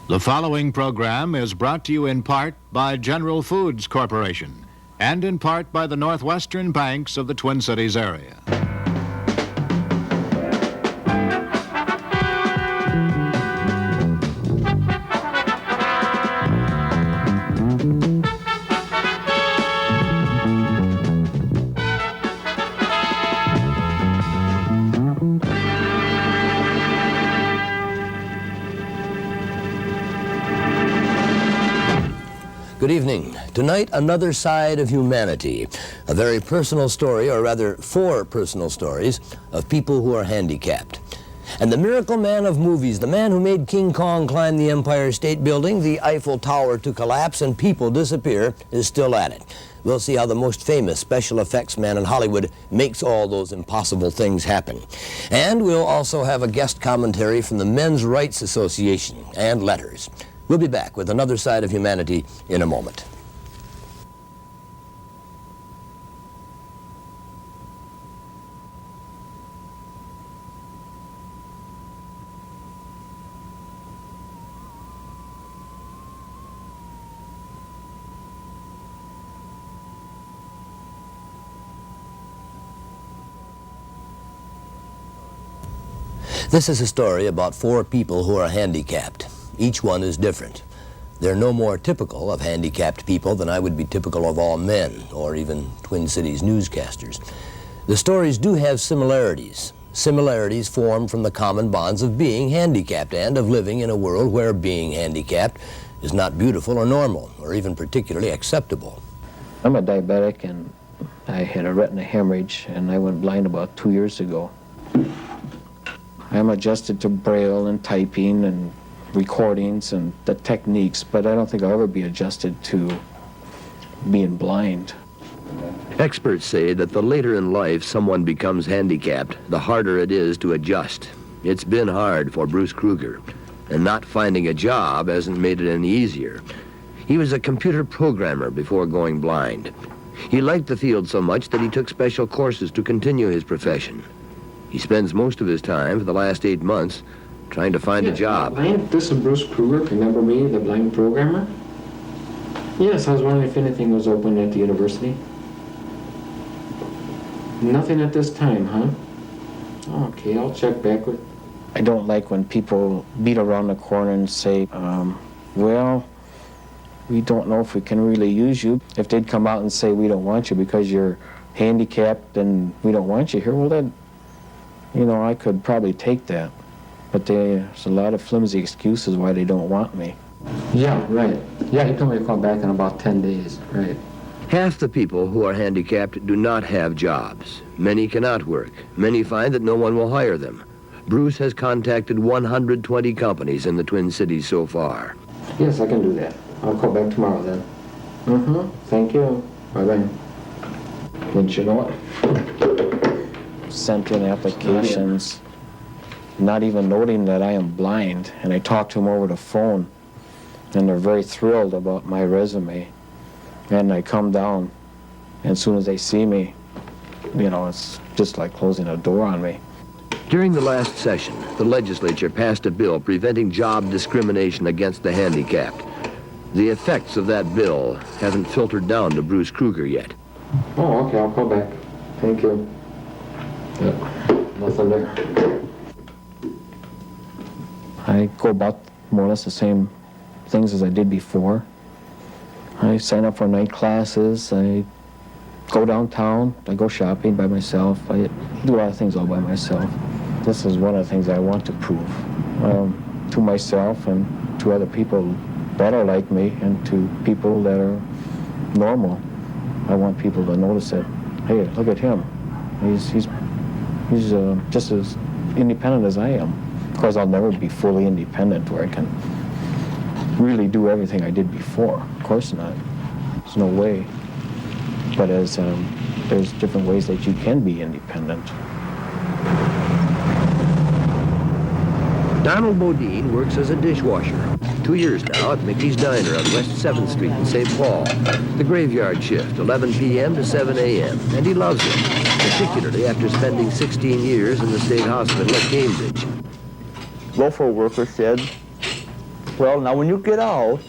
The following program is brought to you in part by General Foods Corporation and in part by the Northwestern banks of the Twin Cities area. Good evening. Tonight, another side of humanity. A very personal story, or rather, 4 personal stories of people who are handicapped. And the miracle man of movies, the man who made King Kong climb the Empire State Building, the Eiffel Tower to collapse, and people disappear, is still at it. We'll see how the most famous special effects man in Hollywood makes all those impossible things happen. And we'll also have a guest commentary from the Men's Rights Association and letters. We'll be back with another side of humanity in a moment. This is a story about 4 people who are handicapped. Each one is different. They're no more typical of handicapped people than I would be typical of all men, or even Twin Cities newscasters. The stories do have similarities. Similarities formed from the common bonds of being handicapped and of living in a world where being handicapped is not beautiful or normal, or even particularly acceptable. I'm a diabetic, and I had a retina hemorrhage, and I went blind about 2 years ago. I'm adjusted to Braille and typing and recordings and the techniques, but I don't think I'll ever be adjusted to being blind. Experts say that the later in life someone becomes handicapped, the harder it is to adjust. It's been hard for Bruce Kruger, and not finding a job hasn't made it any easier. He was a computer programmer before going blind. He liked the field so much that he took special courses to continue his profession. He spends most of his time for the last 8 months trying to find a job. This is Bruce Kruger. Remember me, the blind programmer? Yes, I was wondering if anything was open at the university. Nothing at this time, huh? Okay, I'll check back with... I don't like when people beat around the corner and say, well, we don't know if we can really use you. If they'd come out and say, we don't want you because you're handicapped and we don't want you here, well then, you know, I could probably take that. But there's a lot of flimsy excuses why they don't want me. Yeah, right. Yeah, he told me to call back in about 10 days, right. Half the people who are handicapped do not have jobs. Many cannot work. Many find that no one will hire them. Bruce has contacted 120 companies in the Twin Cities so far. Yes, I can do that. I'll call back tomorrow then. Thank you. Bye-bye. Didn't you know it? Sent in applications, not even noting that I am blind, and I talked to them over the phone, and they're very thrilled about my resume. And I come down, and as soon as they see me, you know, it's just like closing a door on me. During the last session, the legislature passed a bill preventing job discrimination against the handicapped. The effects of that bill haven't filtered down to Bruce Kruger yet. Oh, okay, I'll call back. Thank you. Yep, nothing there. I go about more or less the same things as I did before. I sign up for night classes, I go downtown, I go shopping by myself, I do a lot of things all by myself. This is one of the things I want to prove to myself and to other people that are like me and to people that are normal. I want people to notice that, hey, look at him. He's just as independent as I am. Of course, I'll never be fully independent where I can really do everything I did before. Of course not. There's no way. But as there's different ways that you can be independent. Donald Bodine works as a dishwasher. 2 years now at Mickey's Diner on West 7th Street in St. Paul. The graveyard shift, 11 p.m. to 7 a.m., and he loves it, particularly after spending 16 years in the state hospital at Cambridge. Welfare worker said, Well, now when you get out,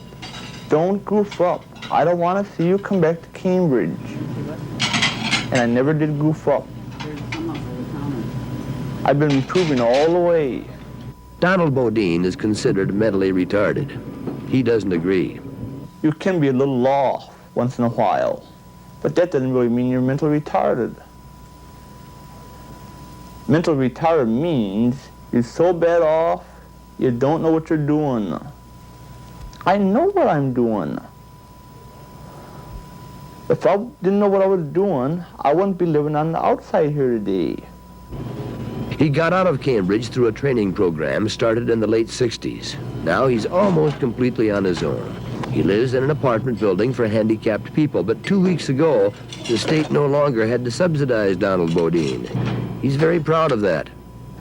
don't goof up. I don't want to see you come back to Cambridge. And I never did goof up. I've been improving all the way. Donald Bodine is considered mentally retarded. He doesn't agree. You can be a little off once in a while, but that doesn't really mean you're mentally retarded. Mental retarded means you're so bad off, you don't know what you're doing. I know what I'm doing. If I didn't know what I was doing, I wouldn't be living on the outside here today. He got out of Cambridge through a training program started in the late 60s. Now he's almost completely on his own. He lives in an apartment building for handicapped people, but 2 weeks ago, the state no longer had to subsidize Donald Bodine. He's very proud of that.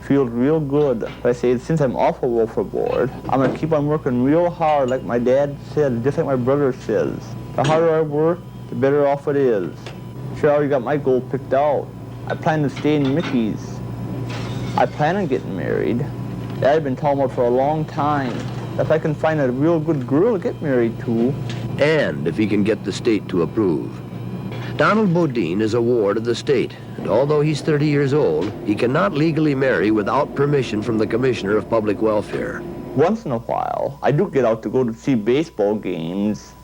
Feels real good. I say, since I'm off of welfare board, I'm gonna keep on working real hard like my dad said, just like my brother says. The harder I work, the better off it is. Sure, I already got my goal picked out. I plan to stay in Mickey's. I plan on getting married. That I've been talking about for a long time. If I can find a real good girl to get married to. And if he can get the state to approve. Donald Bodine is a ward of the state, and although he's 30 years old, he cannot legally marry without permission from the Commissioner of Public Welfare. Once in a while, I do get out to go to see baseball games.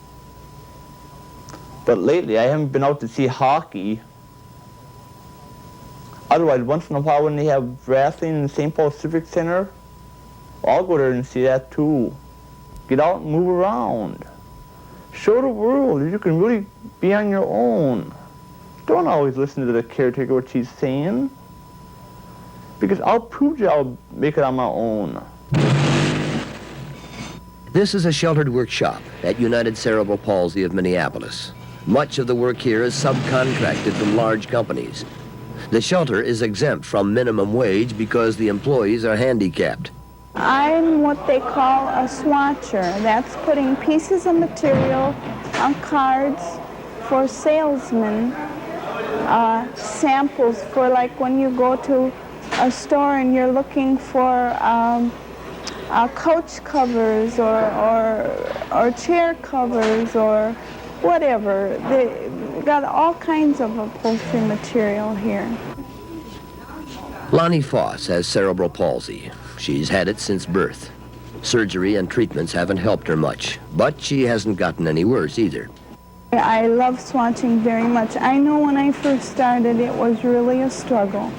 But lately, I haven't been out to see hockey. Otherwise, once in a while when they have wrestling in the St. Paul Civic Center, I'll go there and see that too. Get out and move around. Show the world that you can really be on your own. Don't always listen to the caretaker what she's saying. Because I'll prove to you I'll make it on my own. This is a sheltered workshop at United Cerebral Palsy of Minneapolis. Much of the work here is subcontracted from large companies. The shelter is exempt from minimum wage because the employees are handicapped. I'm what they call a swatcher. That's putting pieces of material on cards for salesmen, samples for like when you go to a store and you're looking for couch covers or chair covers or whatever. They got all kinds of upholstery material here. Lonnie Foss has cerebral palsy. She's had it since birth. Surgery and treatments haven't helped her much, but she hasn't gotten any worse either. I love swatching very much. I know when I first started it was really a struggle,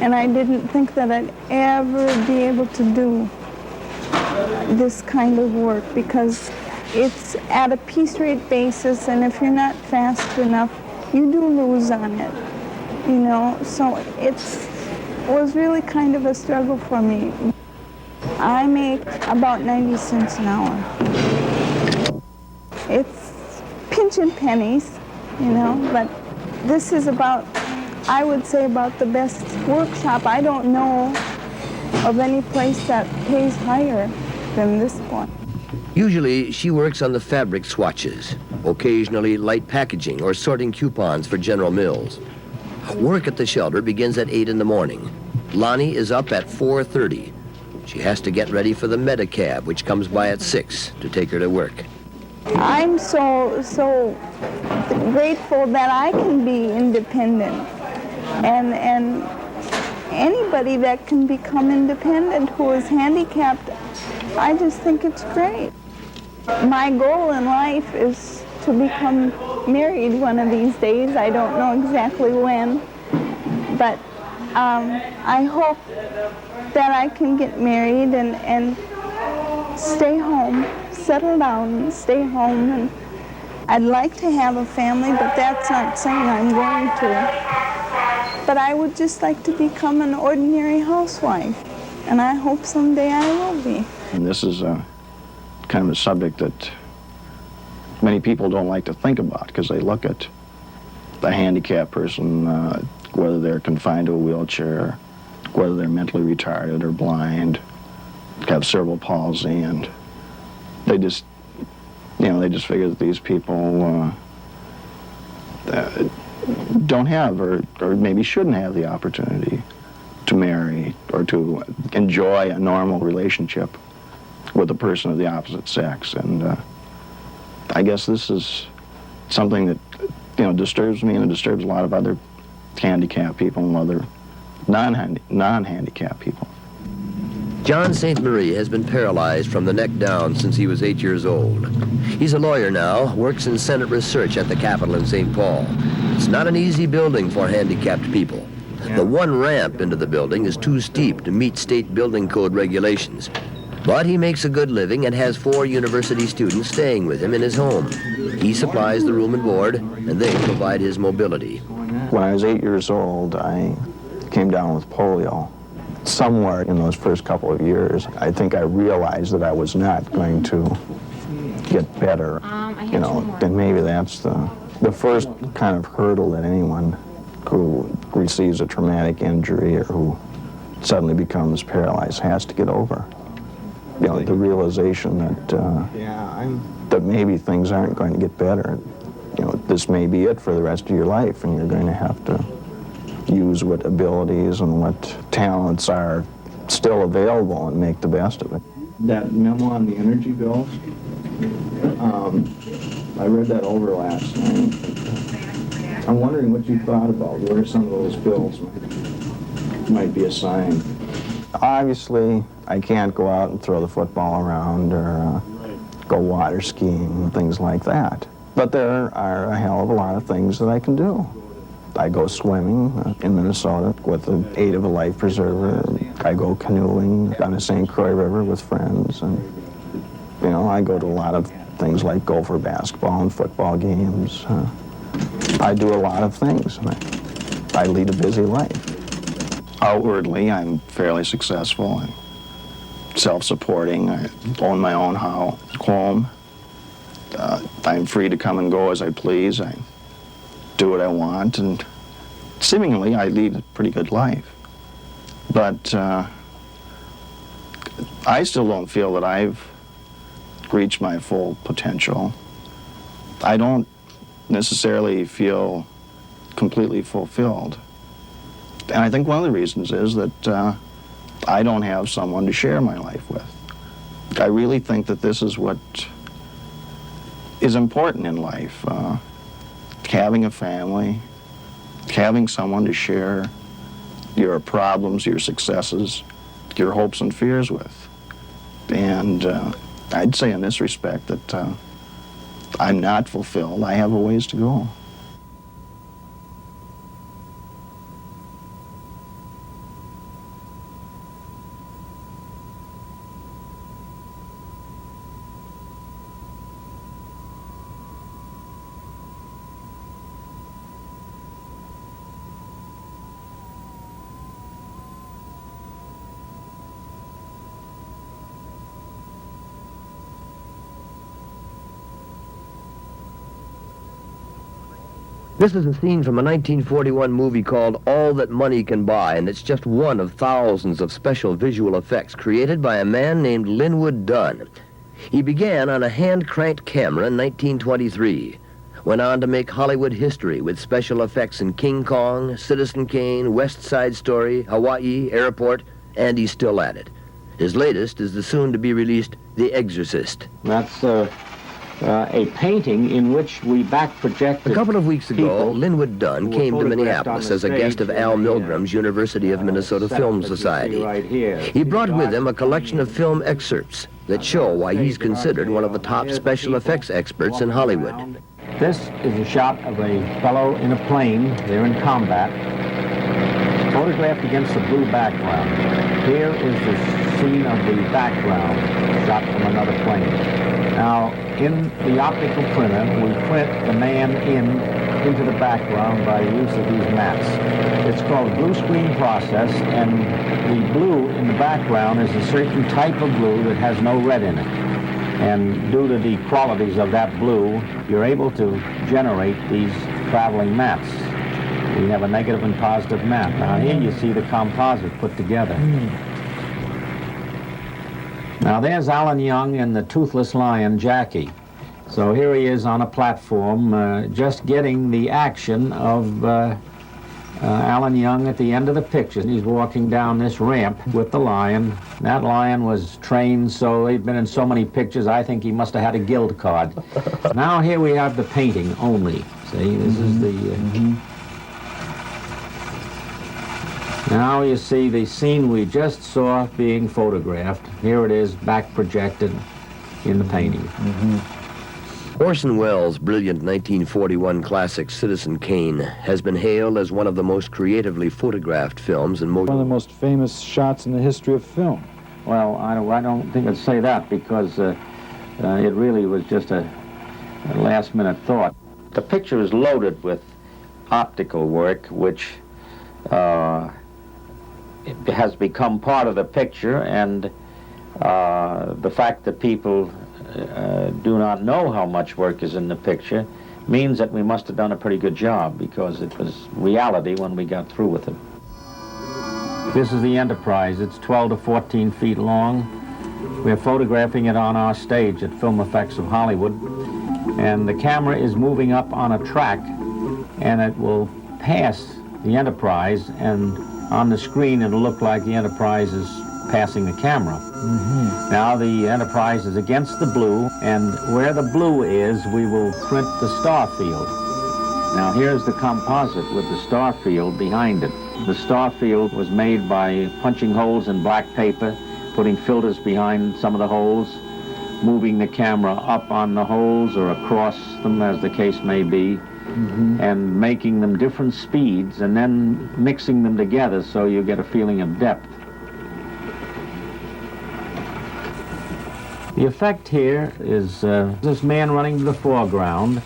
and I didn't think that I'd ever be able to do this kind of work because it's at a piece rate basis, and if you're not fast enough, you do lose on it, you know, so it was really kind of a struggle for me. I make about 90 cents an hour. It's pinching pennies, you know, but this is about, I would say, about the best workshop. I don't know of any place that pays higher than this one. Usually, she works on the fabric swatches, occasionally light packaging or sorting coupons for General Mills. Work at the shelter begins at 8 in the morning. Lonnie is up at 4:30. She has to get ready for the Medicab, which comes by at 6 to take her to work. I'm so grateful that I can be independent, and anybody that can become independent who is handicapped, I just think it's great. My goal in life is to become married one of these days. I don't know exactly when, but I hope that I can get married and stay home, settle down and stay home. And I'd like to have a family, but that's not saying I'm going to. But I would just like to become an ordinary housewife, and I hope someday I will be. And this is a kind of a subject that many people don't like to think about because they look at the handicapped person, whether they're confined to a wheelchair, whether they're mentally retarded or blind, have cerebral palsy, and they just, they just figure that these people don't have or maybe shouldn't have the opportunity to marry or to enjoy a normal relationship with a person of the opposite sex. And I guess this is something that, disturbs me, and it disturbs a lot of other handicapped people and other non-handicapped people. John St. Marie has been paralyzed from the neck down since he was 8 years old. He's a lawyer now, works in Senate research at the Capitol in St. Paul. It's not an easy building for handicapped people. The one ramp into the building is too steep to meet state building code regulations. But he makes a good living and has 4 university students staying with him in his home. He supplies the room and board, and they provide his mobility. When I was 8 years old, I came down with polio. Somewhere in those first couple of years, I think I realized that I was not going to get better. And maybe that's the first kind of hurdle that anyone who receives a traumatic injury or who suddenly becomes paralyzed has to get over. The realization that maybe things aren't going to get better. This may be it for the rest of your life, and you're going to have to use what abilities and what talents are still available and make the best of it. That memo on the energy bills, I read that over last night. I'm wondering what you thought about where some of those bills might be assigned. Obviously, I can't go out and throw the football around or go water skiing, things like that. But there are a hell of a lot of things that I can do. I go swimming in Minnesota with the aid of a life preserver. I go canoeing on the St. Croix River with friends. And, I go to a lot of things like Gopher basketball and football games. I do a lot of things. I lead a busy life. Outwardly, I'm fairly successful. I'm self-supporting. I own my own home. I'm free to come and go as I please. I do what I want, and seemingly I lead a pretty good life. But I still don't feel that I've reached my full potential. I don't necessarily feel completely fulfilled. And I think one of the reasons is that I don't have someone to share my life with. I really think that this is what is important in life. Having a family, having someone to share your problems, your successes, your hopes and fears with. And I'd say in this respect that I'm not fulfilled. I have a ways to go. This is a scene from a 1941 movie called All That Money Can Buy, and it's just one of thousands of special visual effects created by a man named Linwood Dunn. He began on a hand-cranked camera in 1923, went on to make Hollywood history with special effects in King Kong, Citizen Kane, West Side Story, Hawaii, Airport, and he's still at it. His latest is the soon-to-be-released The Exorcist. That's a painting in which we back projected. A couple of weeks ago, Linwood Dunn came to Minneapolis as a guest of Al Milgram's University of Minnesota Film Society. He brought with him a collection of film excerpts that show why he's considered one of the top special effects experts in Hollywood. This is a shot of a fellow in a plane. They're in combat, photographed against a blue background. Here is the scene of the background shot from another plane. Now, in the optical printer, we print the man into the background by use of these mats. It's called a blue screen process, and the blue in the background is a certain type of blue that has no red in it. And due to the qualities of that blue, you're able to generate these traveling mats. We have a negative and positive mat. Now here you see the composite put together. Now there's Alan Young and the toothless lion, Jackie. So here he is on a platform, just getting the action of Alan Young at the end of the picture. He's walking down this ramp with the lion. That lion was trained, so he'd been in so many pictures, I think he must have had a guild card. Now here we have the painting only. See, this is the... Now you see the scene we just saw being photographed. Here it is, back projected in the painting. Orson Welles' brilliant 1941 classic Citizen Kane has been hailed as one of the most creatively photographed films in One of the most famous shots in the history of film. Well, I don't think I'd say that because it really was just a last-minute thought. The picture is loaded with optical work, which it has become part of the picture, and the fact that people do not know how much work is in the picture means that we must have done a pretty good job, because it was reality when we got through with it. This is the Enterprise. It's 12 to 14 feet long. We're photographing it on our stage at Film Effects of Hollywood, and the camera is moving up on a track, and it will pass the Enterprise, and on the screen it'll look like the Enterprise is passing the camera. Now the Enterprise is against the blue, and where the blue is, we will print the star field. Now here's the composite with the star field behind it. The star field was made by punching holes in black paper, putting filters behind some of the holes, moving the camera up on the holes or across them, as the case may be, and making them different speeds, and then mixing them together so you get a feeling of depth. The effect here is this man running to the foreground.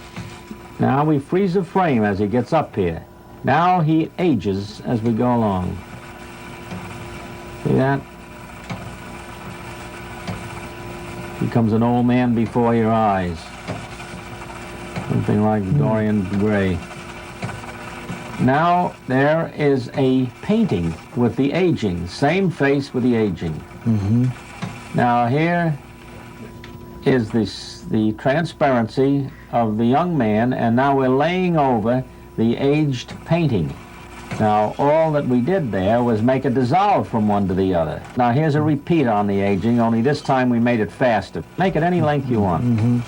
Now we freeze the frame as he gets up here. Now he ages as we go along. See that? Becomes an old man before your eyes. Something like Dorian Gray. Now there is a painting with the aging, same face with the aging. Now here is the transparency of the young man, and now we're laying over the aged painting. Now all that we did there was make it dissolve from one to the other. Now here's a repeat on the aging, only this time we made it faster. Make it any length you want.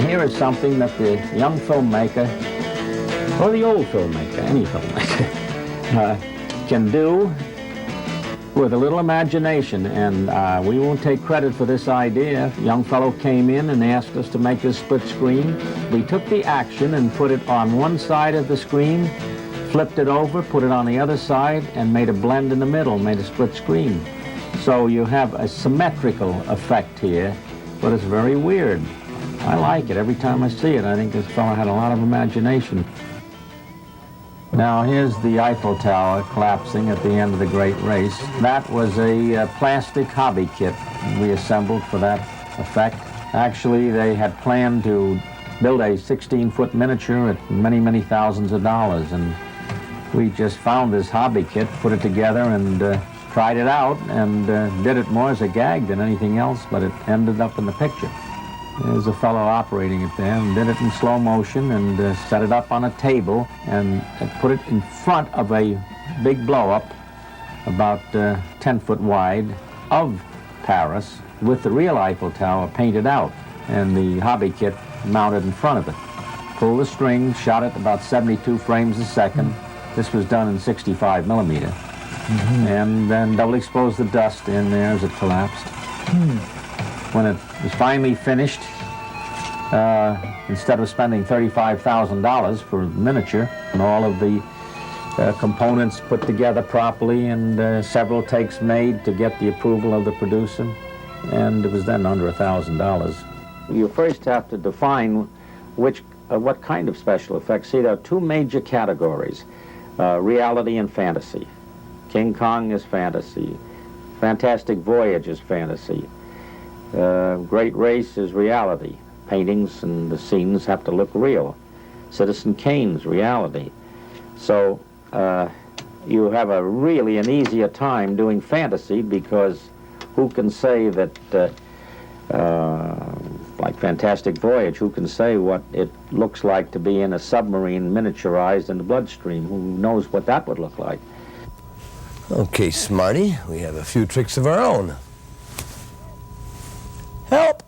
Here is something that the young filmmaker, or the old filmmaker, any filmmaker, can do with a little imagination, and we won't take credit for this idea. A young fellow came in and asked us to make this split screen. We took the action and put it on one side of the screen, flipped it over, put it on the other side, and made a blend in the middle, made a split screen. So you have a symmetrical effect here, but it's very weird. I like it. Every time I see it, I think this fellow had a lot of imagination. Now here's the Eiffel Tower collapsing at the end of the Great Race. That was a plastic hobby kit we assembled for that effect. Actually, they had planned to build a 16-foot miniature at many, many thousands of dollars, and we just found this hobby kit, put it together, and tried it out, and did it more as a gag than anything else, but it ended up in the picture. There's a fellow operating it there, and did it in slow motion, and set it up on a table, and put it in front of a big blow-up, about 10 foot wide, of Paris, with the real Eiffel Tower painted out, and the hobby kit mounted in front of it. Pull the string, shot it about 72 frames a second. This was done in 65 millimeter. And then double expose the dust in there as it collapsed. When it was finally finished, instead of spending $35,000 for miniature and all of the components put together properly, and several takes made to get the approval of the producer, and it was then under $1,000. You first have to define what kind of special effects. See, there are two major categories, reality and fantasy. King Kong is fantasy. Fantastic Voyage is fantasy. Great Race is reality. Paintings and the scenes have to look real. Citizen Kane's reality. So you have really an easier time doing fantasy, because who can say that Like Fantastic Voyage, who can say what it looks like to be in a submarine miniaturized in the bloodstream? Who knows what that would look like? Okay, Smarty, we have a few tricks of our own. Help!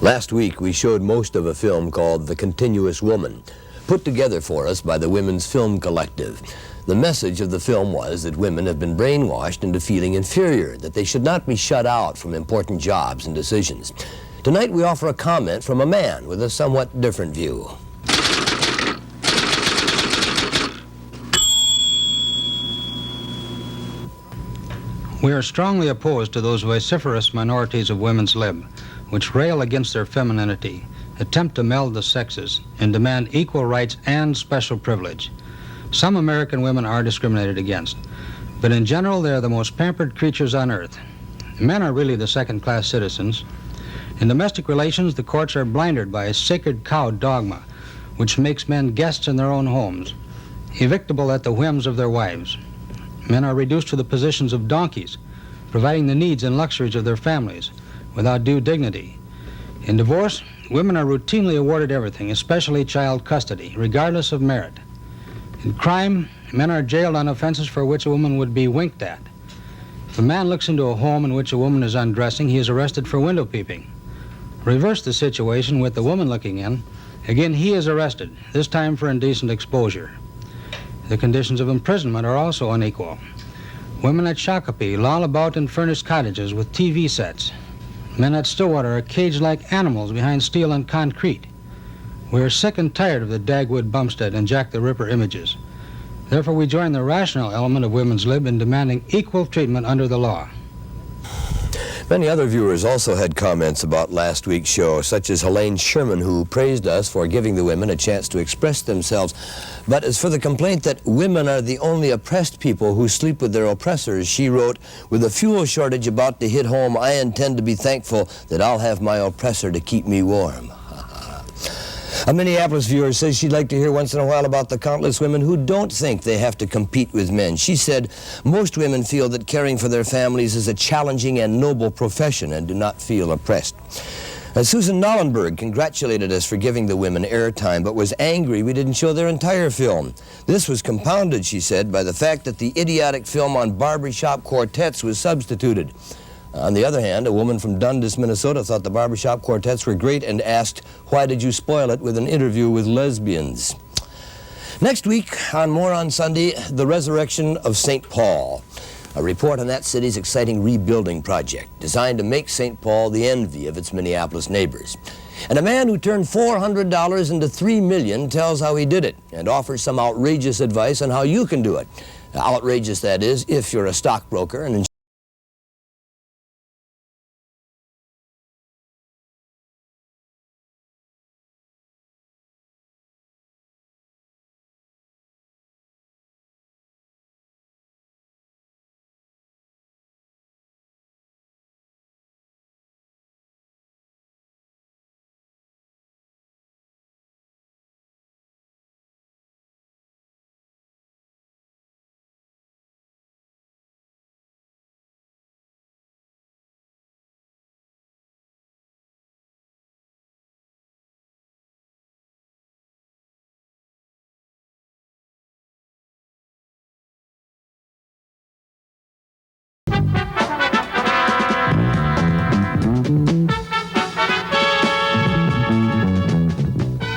Last week, we showed most of a film called The Continuous Woman, put together for us by the Women's Film Collective. The message of the film was that women have been brainwashed into feeling inferior, that they should not be shut out from important jobs and decisions. Tonight, we offer a comment from a man with a somewhat different view. We are strongly opposed to those vociferous minorities of women's lib, which rail against their femininity, attempt to meld the sexes, and demand equal rights and special privilege. Some American women are discriminated against, but in general they are the most pampered creatures on earth. Men are really the second-class citizens. In domestic relations, the courts are blinded by a sacred cow dogma, which makes men guests in their own homes, evictable at the whims of their wives. Men are reduced to the positions of donkeys, providing the needs and luxuries of their families without due dignity. In divorce, women are routinely awarded everything, especially child custody, regardless of merit. In crime, men are jailed on offenses for which a woman would be winked at. If a man looks into a home in which a woman is undressing, he is arrested for window peeping. Reverse the situation with the woman looking in. Again, he is arrested, this time for indecent exposure. The conditions of imprisonment are also unequal. Women at Shakopee loll about in furnished cottages with TV sets. Men at Stillwater are caged like animals behind steel and concrete. We are sick and tired of the Dagwood Bumstead and Jack the Ripper images. Therefore, we join the rational element of women's lib in demanding equal treatment under the law. Many other viewers also had comments about last week's show, such as Helene Sherman, who praised us for giving the women a chance to express themselves. But as for the complaint that women are the only oppressed people who sleep with their oppressors, she wrote, "With a fuel shortage about to hit home, I intend to be thankful that I'll have my oppressor to keep me warm." A Minneapolis viewer says she'd like to hear once in a while about the countless women who don't think they have to compete with men. She said, "Most women feel that caring for their families is a challenging and noble profession and do not feel oppressed." Susan Nollenberg congratulated us for giving the women airtime, but was angry we didn't show their entire film. This was compounded, she said, by the fact that the idiotic film on barbershop quartets was substituted. On the other hand, a woman from Dundas, Minnesota thought the barbershop quartets were great and asked, "Why did you spoil it with an interview with lesbians?" Next week, on More on Sunday, the resurrection of St. Paul. A report on that city's exciting rebuilding project, designed to make St. Paul the envy of its Minneapolis neighbors. And a man who turned $400 into $3 million tells how he did it and offers some outrageous advice on how you can do it. Outrageous, that is, if you're a stockbroker and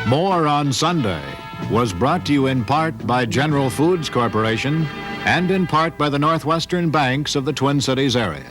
More on Sunday was brought to you in part by General Foods Corporation and in part by the Northwestern banks of the Twin Cities area.